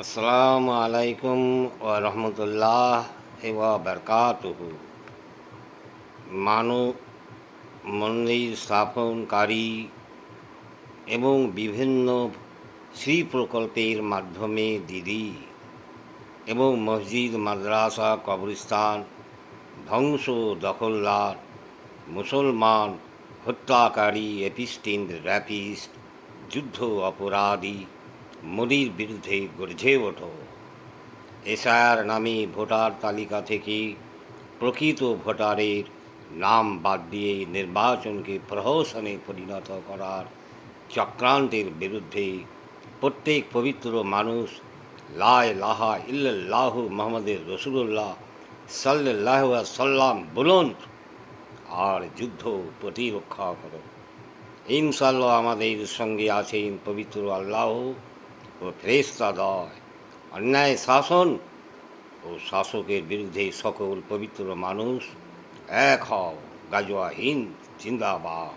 আসসালামু আলাইকুম ওয়া রাহমাতুল্লাহ ওয়া বারাকাতুহু। মানব মন্দির স্থাপনকারী এবং বিভিন্ন শ্রী প্রকল্পের মাধ্যমে দিদি এবং মসজিদ, মাদ্রাসা, কবরস্থান ধ্বংস, দখলদার মুসলমান হত্যাকারী, এপিস্টিন র্যাপিস্ট, যুদ্ধ অপরাধী মোদির বিরুদ্ধে গর্জে ওঠো। এসআর নামে ভোটার তালিকা থেকে প্রকৃত ভোটারের নাম বাদ দিয়ে নির্বাচনকে প্রহসনে পরিণত করার চক্রান্তের বিরুদ্ধে প্রত্যেক পবিত্র মানুষ লা ইলাহা ইল্লাল্লাহু মুহাম্মাদুর রাসূলুল্লাহ সাল্লাল্লাহু আলাইহি সাল্লাম বলুন আর যুদ্ধ প্রতিরক্ষা করো। ইনশাআল্লাহ আমাদের সঙ্গে আছেন পবিত্র আল্লাহ ও ফেরেশতাদ্বয়। অন্যায় শাসন ও শাসকের বিরুদ্ধে সকল পবিত্র মানুষ এক হও। গাজওয়া হিন্দ জিন্দাবাদ।